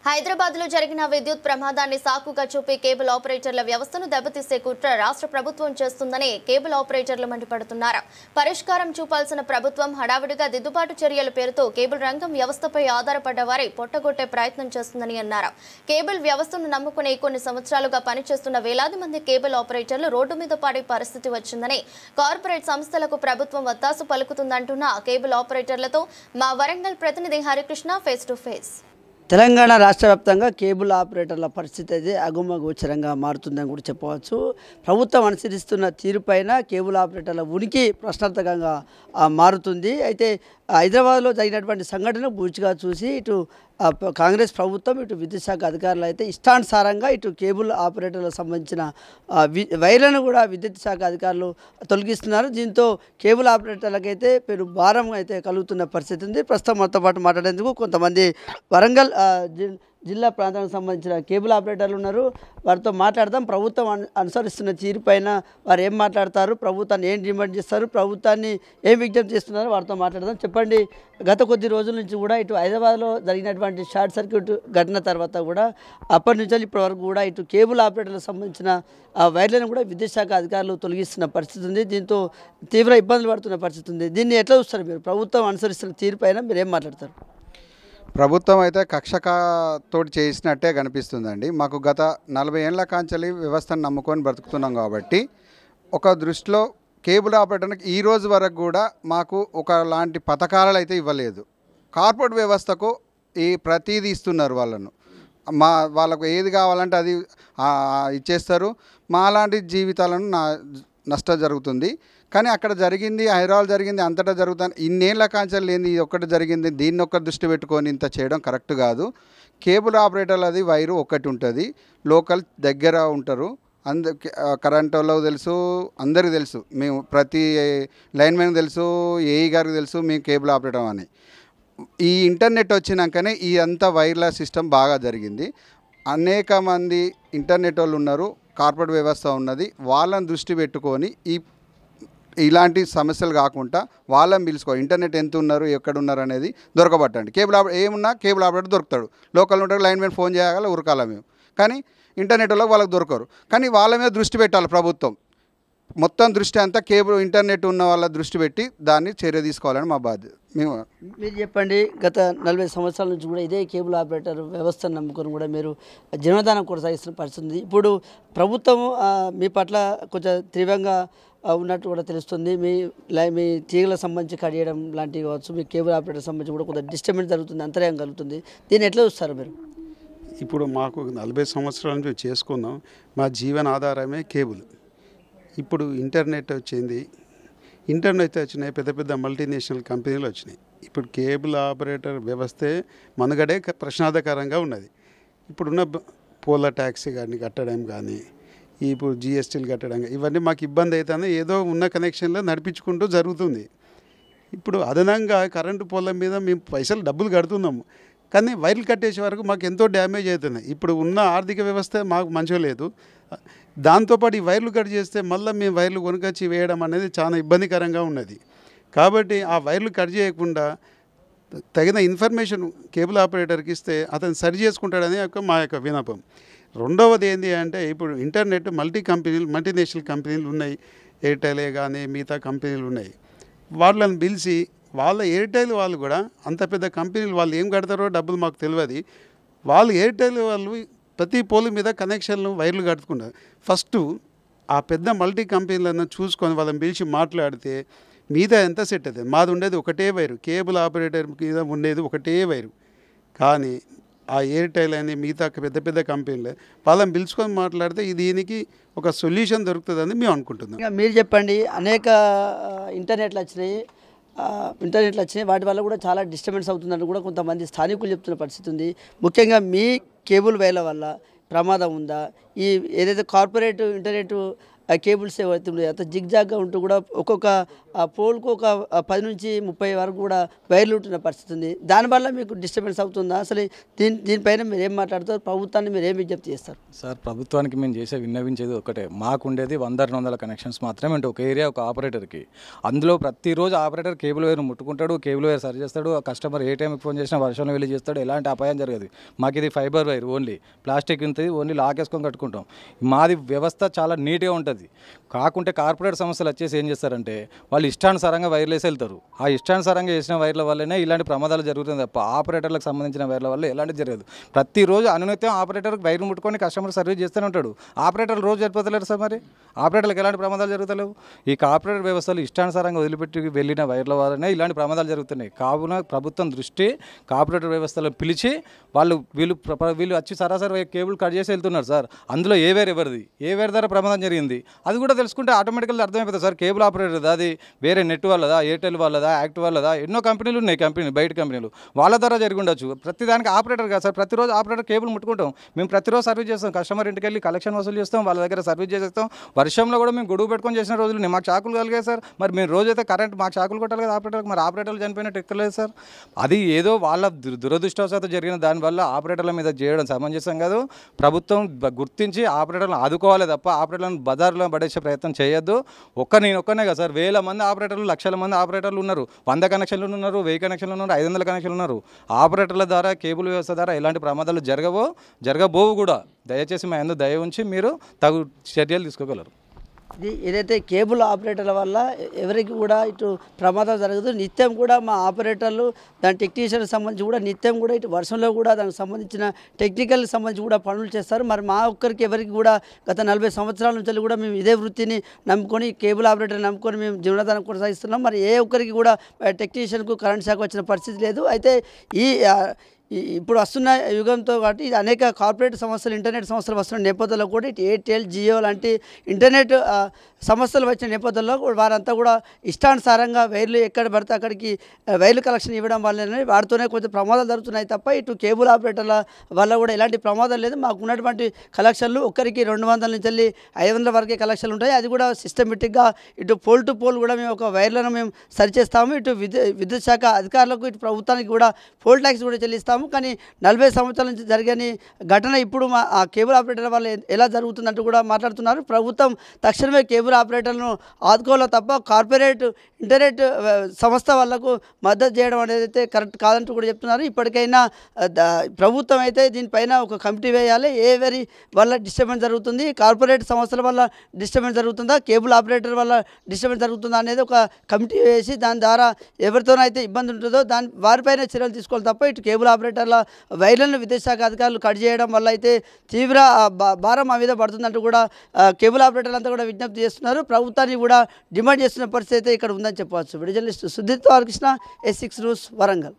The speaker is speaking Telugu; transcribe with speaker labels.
Speaker 1: హైదరాబాద్ లో జరిగిన విద్యుత్ ప్రమాదాన్ని సాకుగా చూపి కేబుల్ ఆపరేటర్ల వ్యవస్థను దెబ్బతీసే కుట్ర రాష్ట్ర ప్రభుత్వం చేస్తుందని కేబుల్ ఆపరేటర్లు మండిపడుతున్నారు. పరిష్కారం చూపాల్సిన ప్రభుత్వం హడావిడిగా దిద్దుబాటు చర్యల పేరుతో కేబుల్ రంగం వ్యవస్థపై ఆధారపడ్డ వారి పొట్టగొట్టే ప్రయత్నం చేస్తుందని అన్నారు. కేబుల్ వ్యవస్థను నమ్ముకుని కొన్ని సంవత్సరాలుగా పనిచేస్తున్న వేలాది మంది కేబుల్ ఆపరేటర్లు రోడ్డు మీద పడే పరిస్థితి వచ్చిందని, కార్పొరేట్ సంస్థలకు ప్రభుత్వం వత్తాసు పలుకుతుందంటున్న కేబుల్ ఆపరేటర్లతో మా వరంగల్ ప్రతినిధి Harikrishna face to face.
Speaker 2: Telangana రాష్ట్ర వ్యాప్తంగా కేబుల్ ఆపరేటర్ల పరిస్థితి అయితే అగుమగోచరంగా మారుతుందని కూడా చెప్పవచ్చు. ప్రభుత్వం అనుసరిస్తున్న తీరుపైన కేబుల్ ఆపరేటర్ల ఉనికి ప్రశ్నార్థకంగా మారుతుంది. అయితే హైదరాబాద్లో జరిగినటువంటి సంఘటనను పూర్తిగా చూసి ఇటు కాంగ్రెస్ ప్రభుత్వం, ఇటు విద్యుత్ శాఖ అధికారులు అయితే ఇష్టానుసారంగా ఇటు కేబుల్ ఆపరేటర్లకు సంబంధించిన వైర్లను కూడా విద్యుత్ శాఖ అధికారులు తొలగిస్తున్నారు. దీంతో కేబుల్ ఆపరేటర్లకైతే పెను భారం అయితే కలుగుతున్న పరిస్థితి ఉంది. ప్రస్తుతం మనతో పాటు మాట్లాడేందుకు కొంతమంది వరంగల్ జిల్లా ప్రాంతానికి సంబంధించిన కేబుల్ ఆపరేటర్లు ఉన్నారు. వారితో మాట్లాడదాం. ప్రభుత్వం అనుసరిస్తున్న తీరుపైన వారు ఏం మాట్లాడతారు, ప్రభుత్వాన్ని ఏం డిమాండ్ చేస్తారు, ప్రభుత్వాన్ని ఏం విజ్ఞప్తి చేస్తున్నారు, వారితో మాట్లాడదాం. చెప్పండి, గత కొద్ది రోజుల నుంచి కూడా ఇటు హైదరాబాద్లో జరిగినటువంటి షార్ట్ సర్క్యూట్ ఘటన తర్వాత కూడా అప్పటి నుంచి ఇప్పటి వరకు కూడా ఇటు కేబుల్ ఆపరేటర్లకు సంబంధించిన వైర్లను కూడా విద్యుత్ శాఖ అధికారులు తొలగిస్తున్న పరిస్థితి ఉంది. దీంతో తీవ్ర ఇబ్బందులు పడుతున్న పరిస్థితి ఉంది. దీన్ని ఎట్లా చూస్తారు మీరు? ప్రభుత్వం అనుసరిస్తున్న తీరుపైన మీరు ఏం మాట్లాడతారు?
Speaker 3: ప్రభుత్వం అయితే కక్షతోటి చేసినట్టే కనిపిస్తుందండి. మాకు గత 40 ఏళ్ల కాంచెలి వ్యవస్థను నమ్ముకొని బ్రతుకుతున్నాం కాబట్టి ఒక దృష్టిలో కేబుల్ ఆపరేటర్కి ఈ రోజు వరకు కూడా మాకు ఒకలాంటి పథకాలు అయితే ఇవ్వలేదు. కార్పొరేట్ వ్యవస్థకు ఈ ప్రతిదీ ఇస్తున్నారు. వాళ్ళకు ఏది కావాలంటే అది ఇచ్చేస్తారు. మాలాంటి జీవితాలను నష్టం జరుగుతుంది. కానీ అక్కడ జరిగింది, హైదరాబాద్ జరిగింది, అంతటా జరుగుతుంది. ఇన్నేళ్ల కాంచెలు లేని ఒక్కటి జరిగింది. దీన్ని ఒక్క దృష్టి పెట్టుకొని ఇంత చేయడం కరెక్ట్ కాదు. కేబుల్ ఆపరేటర్లది వైరు ఒకటి ఉంటుంది. లోకల్ దగ్గర ఉంటారు. కరెంట్ వాళ్ళకు తెలుసు, అందరికీ తెలుసు. మేము ప్రతి లైన్మెన్ తెలుసు, ఏఈ గారికి తెలుసు మేము కేబుల్ ఆపరేటర్ అని. ఈ ఇంటర్నెట్ వచ్చినాకనే ఈ అంతా వైర్ల సిస్టమ్ బాగా జరిగింది. అనేక మంది ఇంటర్నెట్ వాళ్ళు ఉన్నారు, కార్పొరేట్ వ్యవస్థ ఉన్నది. వాళ్ళని దృష్టి పెట్టుకొని ఇలాంటి సమస్యలు కాకుండా వాళ్ళని పిలుచుకోవాలి. ఇంటర్నెట్ ఎంత ఉన్నారు, ఎక్కడ ఉన్నారు అనేది దొరకబట్టండి. ఏమున్నా కేబుల్ ఆపరేటర్ దొరుకుతాడు. లోకల్ ఉంటారు, లైన్మెన్ ఫోన్ చేయగల ఉరకాల మేము. కానీ ఇంటర్నెట్ వాళ్ళకి దొరకరు. కానీ వాళ్ళ మీద దృష్టి పెట్టాలి ప్రభుత్వం. మొత్తం దృష్టి అంతా కేబుల్ ఇంటర్నెట్ ఉన్న వాళ్ళ దృష్టి పెట్టి దాన్ని చర్య తీసుకోవాలని మా బాధ్యత.
Speaker 2: మీరు చెప్పండి, గత 40 సంవత్సరాల నుంచి కూడా ఇదే కేబుల్ ఆపరేటర్ వ్యవస్థను నమ్ముకొని కూడా మీరు జీవనదానం కొనసాగిస్తున్న పరిస్థితి ఉంది. ఇప్పుడు ప్రభుత్వం మీ పట్ల కొంచెం తీవ్రంగా ఉన్నట్టు కూడా తెలుస్తుంది. మీ తీగలకు సంబంధించి కడియడం లాంటివి కావచ్చు, మీ కేబుల్ ఆపరేటర్ సంబంధించి కూడా కొంత డిస్టర్బెన్స్ జరుగుతుంది, అంతరాయం కలుగుతుంది. దీన్ని ఎట్లా చూస్తారు మీరు?
Speaker 4: ఇప్పుడు మాకు 40 సంవత్సరాల నుంచి చేసుకున్నాం. మా జీవన ఆధారమే కేబుల్. ఇప్పుడు ఇంటర్నెట్ వచ్చింది, ఇంటర్నెట్ వచ్చినాయి, పెద్ద పెద్ద మల్టీనేషనల్ కంపెనీలు వచ్చినాయి. ఇప్పుడు కేబుల్ ఆపరేటర్ వ్యవస్థే మనుగడే ప్రశ్నార్థకరంగా ఉన్నది. ఇప్పుడున్న పోల ట్యాక్సీ కానీ కట్టడం కానీ, ఇప్పుడు జిఎస్టీలు కట్టడం, ఇవన్నీ మాకు ఇబ్బంది అవుతుంది. ఏదో ఉన్న కనెక్షన్లో నడిపించుకుంటూ జరుగుతుంది. ఇప్పుడు అదనంగా కరెంటు పోల మీద మేము పైసలు డబ్బులు కడుతున్నాము, కానీ వైర్లు కట్టేసే వరకు మాకు ఎంతో డ్యామేజ్ అవుతున్నాయి. ఇప్పుడు ఉన్న ఆర్థిక వ్యవస్థ మాకు మంచిగా లేదు. దాంతోపాటు ఈ వైర్లు కట్ చేస్తే మళ్ళీ మేము వైర్లు కొనుకొచ్చి వేయడం అనేది చాలా ఇబ్బందికరంగా ఉన్నది. కాబట్టి ఆ వైర్లు కట్ చేయకుండా తగిన ఇన్ఫర్మేషన్ కేబుల్ ఆపరేటర్కి ఇస్తే అతను సరి చేసుకుంటాడని మా యొక్క విన్నపం. రెండవది ఏంటి అంటే, ఇప్పుడు ఇంటర్నెట్ మల్టీనేషనల్ కంపెనీలు ఉన్నాయి. ఎయిర్టెలే కానీ మిగతా కంపెనీలు ఉన్నాయి. వాళ్ళని పిలిచి వాళ్ళ ఎయిర్టెల్ వాళ్ళు కూడా అంత పెద్ద కంపెనీలు వాళ్ళు ఏం కడతారో డబ్బులు మాకు తెలియదు. వాళ్ళు ఎయిర్టెల్ వాళ్ళు ప్రతి పోలు మీద కనెక్షన్లు వైర్లు కట్టుకున్నారు. ఫస్ట్ ఆ పెద్ద మల్టీ కంపెనీలను చూసుకొని వాళ్ళని పిలిచి మాట్లాడితే మీద ఎంత సెట్ అవుతుంది. మాది ఉండేది ఒకటే వైరు, కేబుల్ ఆపరేటర్ మీద ఉండేది ఒకటే వైరు. కానీ ఆ ఎయిర్టెల్ అని మిగతా పెద్ద పెద్ద కంపెనీలు వాళ్ళని పిలుచుకొని మాట్లాడితే దీనికి ఒక సొల్యూషన్ దొరుకుతుందని మేము అనుకుంటున్నాం.
Speaker 2: మీరు చెప్పండి, అనేక ఇంటర్నెట్లు వచ్చినాయి, వాటి వల్ల కూడా చాలా డిస్టర్బెన్స్ అవుతుందని కూడా కొంతమంది స్థానికులు చెప్తున్న పరిస్థితి ఉంది. ముఖ్యంగా మీ కేబుల్ వైర్ల వల్ల ప్రమాదం ఉందా? ఏదైతే కార్పొరేట్ ఇంటర్నెట్ కేబుల్స్ ఏవైతే ఉన్నాయో అంత జిగ్జాగ్గా ఉంటూ కూడా ఒక్కొక్క పోల్కు ఒక 10 నుంచి 30 వరకు కూడా వైర్లు ఉంటున్న పరిస్థితి ఉంది. దానివల్ల మీకు డిస్టర్బెన్స్ అవుతుందా? అసలు దీనిపైన మీరు ఏం మాట్లాడతారు? ప్రభుత్వాన్ని మీరు ఏం విజ్ఞప్తి చేస్తారు?
Speaker 5: సార్, ప్రభుత్వానికి మేము విన్నవించేది ఒకటే. మాకుండేది 100-200 కనెక్షన్స్ మాత్రమే ఉంటాయి ఒక ఏరియా, ఒక ఆపరేటర్కి. అందులో ప్రతిరోజు ఆపరేటర్ కేబుల్ వైర్ ముట్టుకుంటాడు, కేబుల్ వైర్ సరి చేస్తాడు. ఆ కస్టమర్ ఏ టైంకి ఫోన్ చేసినా వర్షంలో వెళ్ళి చేస్తాడు, ఎలాంటి అపాయం జరగదు. మాకు ఇది ఫైబర్ వైర్, ఓన్లీ ప్లాస్టిక్ ఉంటుంది, ఓన్లీ లాకేసుకొని కట్టుకుంటాం. మాది వ్యవస్థ చాలా నీట్గా ఉంటుంది. కాకుంటే కార్పొరేట్ సంస్థలు వచ్చేసి ఏం చేస్తారంటే వాళ్ళు ఇష్టానుసారంగా వైర్లు వేసి వెళ్తారు. ఆ ఇష్టానుసారంగా వేసిన వైర్ల వల్లనే ఇలాంటి ప్రమాదాలు జరుగుతుంది తప్ప ఆపరేటర్లకు సంబంధించిన వైర్ల వల్ల ఎలాంటి జరగదు. ప్రతిరోజు అనునిత్యం ఆపరేటర్కి వైర్ ముట్టుకొని కస్టమర్ సర్వీస్ చేస్తూనే ఉంటాడు. ఆపరేటర్లు రోజు జరిపోతలేరు సార్. మరి ఆపరేటర్లకు ఎలాంటి ప్రమాదాలు జరుగుతలేవు. ఈ కార్పొరేట్ వ్యవస్థలు ఇష్టానుసారంగా వదిలిపెట్టి వెళ్ళిన వైర్ల వల్లనే ఇలాంటి ప్రమాదాలు జరుగుతున్నాయి. కావున ప్రభుత్వం దృష్టి కార్పొరేట్ వ్యవస్థలను పిలిచి వీళ్ళు వచ్చి సరాసరి కేబుల్ కట్ చేసి వెళ్తున్నారు సార్. అందులో ఏ వైర్ ఎవరిది, ఏ వైర్ ద్వారా ప్రమాదం జరిగింది అది కూడా తెలుసుకుంటే ఆటోమేటిక్గా అర్థమైపోతుంది సార్. కేబుల్ ఆపరేటర్ అది వేరే నెట్ వాళ్ళదా, ఎయిర్టెల్ వాళ్ళదా, యాక్ట్ వాళ్ళదా, ఎన్నో కంపెనీలు ఉన్నాయి, బయట కంపెనీలు వాళ్ళ ద్వారా జరిగి ఉండొచ్చు. ప్రతిదానికి ఆపరేటర్ కాదు సార్. ప్రతిరోజు ఆపరేటర్ కేబుల్ ముట్టుకుంటాం. మేము ప్రతిరోజు సర్వీస్ చేస్తాం. కస్టమర్ ఇంటికి వెళ్ళి కలెక్షన్ వసూలు చేస్తాం, వాళ్ళ దగ్గర సర్వీస్ చేస్తాం. వర్షంలో కూడా మేము గొడుగు పెట్టుకొని చేసిన రోజులు మాకు చాకులు కలిగాయి సార్. మరి మేము రోజైతే కరెంట్ మాకు చాకులు కొట్టాలి కదా ఆపరేటర్కి. మరి ఆపరేటర్లు చనిపోయినట్టు ఎక్కలేదు సార్. అది ఏదో వాళ్ళ దురదృష్టవశాత్తు జరిగిన దానివల్ల ఆపరేటర్ల మీద చేయడం సమంజసం కాదు. ప్రభుత్వం గుర్తించి ఆపరేటర్లను ఆదుకోవాలి తప్ప ఆపరేటర్లను బజార్లో పడేసే ప్రయత్నం చేయొద్దు. నేను ఒక్కనే కదా సార్, వేల మంది ఆపరేటర్లు, లక్షల మంది ఆపరేటర్లు ఉన్నారు. 100 కనెక్షన్లు ఉన్నారు, 1000 కనెక్షన్లు ఉన్నారు, 500 కనెక్షన్లు ఉన్నారు. ఆపరేటర్ల ద్వారా కేబుల్ వ్యవస్థ ద్వారా ఎలాంటి ప్రమాదాలు జరగబోవు కూడా. దయచేసి మా యందు దయ ఉంచి మీరు తగు చర్యలు తీసుకోగలరు.
Speaker 2: ఇది ఏదైతే కేబుల్ ఆపరేటర్ల వల్ల ఎవరికి కూడా ఇటు ప్రమాదం జరగదు. నిత్యం కూడా మా ఆపరేటర్లు దాని టెక్నీషియన్కి సంబంధించి కూడా నిత్యం కూడా ఇటు వర్షంలో కూడా దానికి సంబంధించిన టెక్నికల్కి సంబంధించి కూడా పనులు చేస్తారు. మరి మా ఒక్కరికి ఎవరికి కూడా గత 40 సంవత్సరాల నుంచి కూడా మేము ఇదే వృత్తిని నమ్ముకొని కేబుల్ ఆపరేటర్ నమ్ముకొని మేము జీవనాధారం కొనసాగిస్తున్నాం. మరి ఏ ఒక్కరికి కూడా టెక్నీషియన్కు కరెంట్ షాక్ వచ్చిన పరిస్థితి లేదు. అయితే ఇప్పుడు వస్తున్న యుగంతో కాబట్టి ఇది అనేక కార్పొరేట్ సంస్థలు, ఇంటర్నెట్ సంస్థలు వస్తున్న నేపథ్యంలో కూడా ఇటు ఎయిర్టెల్, జియో లాంటి ఇంటర్నెట్ సంస్థలు వచ్చిన నేపథ్యంలో వారంతా కూడా ఇష్టానుసారంగా వైర్లు ఎక్కడ పడితే అక్కడికి వైర్లు కలెక్షన్ ఇవ్వడం వల్లనే వాటితోనే కొంచెం ప్రమాదాలు జరుగుతున్నాయి తప్ప ఇటు కేబుల్ ఆపరేటర్ల వల్ల కూడా ఎలాంటి ప్రమాదం లేదు. మాకు ఉన్నటువంటి కలెక్షన్లు ఒక్కరికి 200 నుంచి వెళ్ళి 500 వరకే కలెక్షన్లు ఉంటాయి. అది కూడా సిస్టమేటిక్గా ఇటు పోల్ టు పోల్ కూడా మేము ఒక వైర్లను మేము సరిచేస్తాము. ఇటు విద్యుత్ శాఖ అధికారులకు, ఇటు ప్రభుత్వానికి కూడా పోల్ ట్యాక్స్ కూడా చెల్లిస్తాము. కానీ 40 సంవత్సరాల నుంచి జరగని ఘటన ఇప్పుడు ఆ కేబుల్ ఆపరేటర్ వల్ల ఎలా జరుగుతుందంటూ కూడా మాట్లాడుతున్నారు. ప్రభుత్వం తక్షణమే కేబుల్ ఆపరేటర్లను ఆదుకోవాలో తప్ప కార్పొరేట్ ఇంటర్నెట్ సంస్థ వాళ్లకు మద్దతు చేయడం అనేది అయితే కరెక్ట్ కాదంటూ కూడా చెప్తున్నారు. ఇప్పటికైనా ప్రభుత్వం అయితే దీనిపైన ఒక కమిటీ వేయాలి. ఎవరి వల్ల డిస్టర్బెన్స్ జరుగుతుంది, కార్పొరేట్ సంస్థల వల్ల డిస్టర్బెన్స్ జరుగుతుందా, కేబుల్ ఆపరేటర్ వల్ల డిస్టర్బెన్స్ జరుగుతుందా అనేది ఒక కమిటీ వేసి దాని ద్వారా ఎవరితోనైతే ఇబ్బంది ఉంటుందో వారిపైన చర్యలు తీసుకోవాలి తప్ప ఇటు కేబుల్ ఆపరేటర్ల వైర్లను విద్యుత్ శాఖ అధికారులు కట్ చేయడం వల్ల అయితే తీవ్ర భారం ఆ మీద పడుతుందంటూ కూడా కేబుల్ ఆపరేటర్లు అంతా కూడా విజ్ఞప్తి చేస్తున్నారు. ప్రభుత్వాన్ని కూడా డిమాండ్ చేస్తున్న పరిస్థితి అయితే ఇక్కడ ఉందని చెప్పవచ్చు. Journalist Sudheer Krishna, S6 news, Warangal.